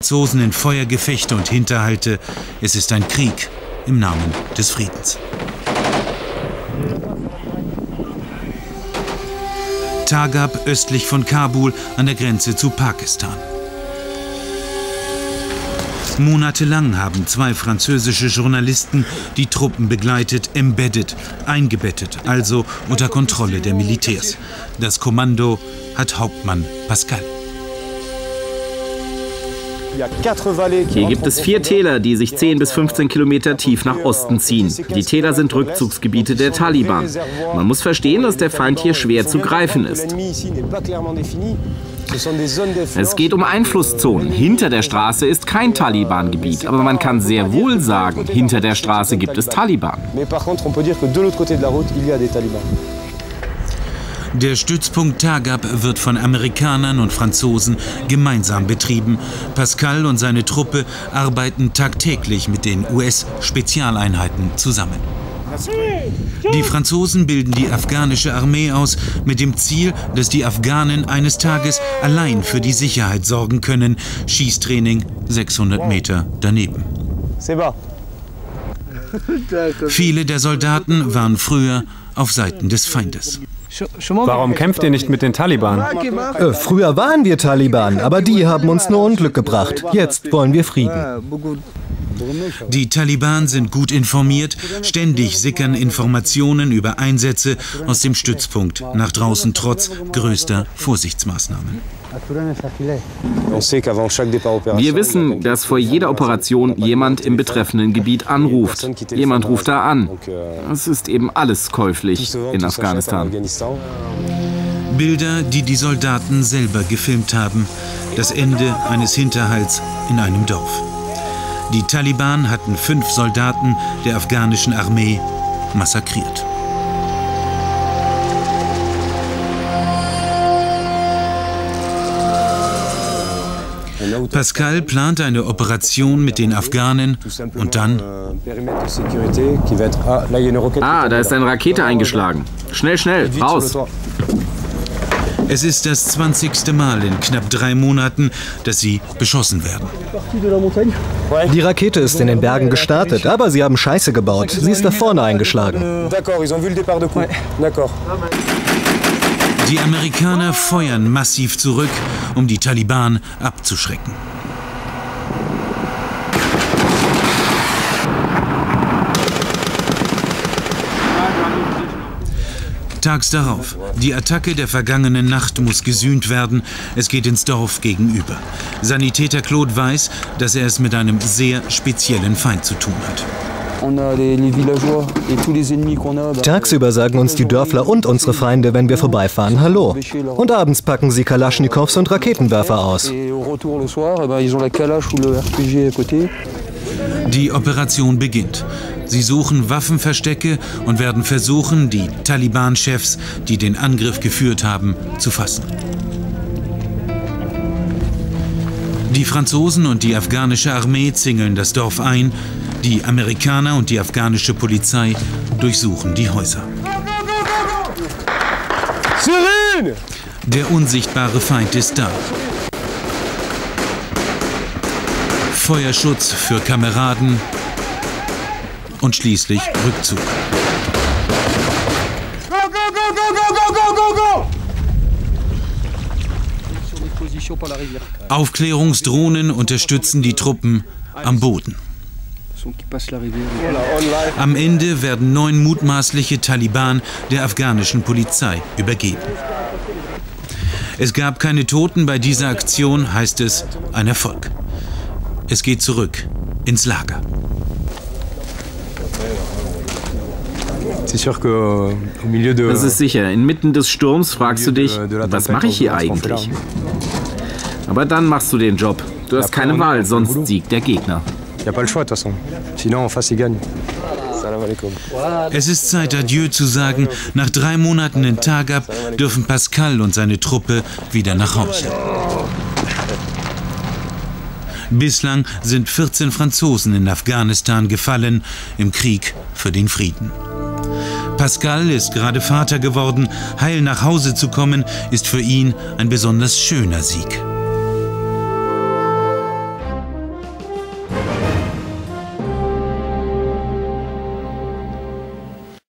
Franzosen in Feuergefechte und Hinterhalte. Es ist ein Krieg im Namen des Friedens. Tagab östlich von Kabul an der Grenze zu Pakistan. Monatelang haben zwei französische Journalisten die Truppen begleitet, eingebettet, also unter Kontrolle der Militärs. Das Kommando hat Hauptmann Pascal. Hier gibt es 4 Täler, die sich 10 bis 15 Kilometer tief nach Osten ziehen. Die Täler sind Rückzugsgebiete der Taliban. Man muss verstehen, dass der Feind hier schwer zu greifen ist. Es geht um Einflusszonen. Hinter der Straße ist kein Taliban-Gebiet, aber man kann sehr wohl sagen, hinter der Straße gibt es Taliban. Der Stützpunkt Tagab wird von Amerikanern und Franzosen gemeinsam betrieben. Pascal und seine Truppe arbeiten tagtäglich mit den US-Spezialeinheiten zusammen. Die Franzosen bilden die afghanische Armee aus, mit dem Ziel, dass die Afghanen eines Tages allein für die Sicherheit sorgen können. Schießtraining 600 Meter daneben. Viele der Soldaten waren früher auf Seiten des Feindes. Warum kämpft ihr nicht mit den Taliban? Früher waren wir Taliban, aber die haben uns nur Unglück gebracht. Jetzt wollen wir Frieden. Die Taliban sind gut informiert. Ständig sickern Informationen über Einsätze aus dem Stützpunkt nach draußen trotz größter Vorsichtsmaßnahmen. Wir wissen, dass vor jeder Operation jemand im betreffenden Gebiet anruft. Jemand ruft da an. Es ist eben alles käuflich in Afghanistan. Bilder, die die Soldaten selber gefilmt haben. Das Ende eines Hinterhalts in einem Dorf. Die Taliban hatten 5 Soldaten der afghanischen Armee massakriert. Pascal plant eine Operation mit den Afghanen und dann... Da ist eine Rakete eingeschlagen. Schnell, schnell, raus! Es ist das 20. Mal in knapp 3 Monaten, dass sie beschossen werden. Die Rakete ist in den Bergen gestartet, aber sie haben Scheiße gebaut. Sie ist da vorne eingeschlagen. Die Amerikaner feuern massiv zurück, um die Taliban abzuschrecken. Tags darauf. Die Attacke der vergangenen Nacht muss gesühnt werden. Es geht ins Dorf gegenüber. Sanitäter Claude weiß, dass er es mit einem sehr speziellen Feind zu tun hat. Tagsüber sagen uns die Dörfler und unsere Feinde, wenn wir vorbeifahren, Hallo. Und abends packen sie Kalaschnikows und Raketenwerfer aus. Die Operation beginnt. Sie suchen Waffenverstecke und werden versuchen, die Taliban-Chefs, die den Angriff geführt haben, zu fassen. Die Franzosen und die afghanische Armee zingeln das Dorf ein. Die Amerikaner und die afghanische Polizei durchsuchen die Häuser. Der unsichtbare Feind ist da. Feuerschutz für Kameraden und schließlich Rückzug. Aufklärungsdrohnen unterstützen die Truppen am Boden. Am Ende werden 9 mutmaßliche Taliban der afghanischen Polizei übergeben. Es gab keine Toten bei dieser Aktion, heißt es, ein Erfolg. Es geht zurück ins Lager. Das ist sicher. Inmitten des Sturms fragst du dich, was mache ich hier eigentlich? Aber dann machst du den Job. Du hast keine Wahl, sonst siegt der Gegner. Es ist Zeit, Adieu zu sagen. Nach 3 Monaten in Tagab dürfen Pascal und seine Truppe wieder nach Hause. Bislang sind 14 Franzosen in Afghanistan gefallen im Krieg für den Frieden. Pascal ist gerade Vater geworden. Heil nach Hause zu kommen, ist für ihn ein besonders schöner Sieg.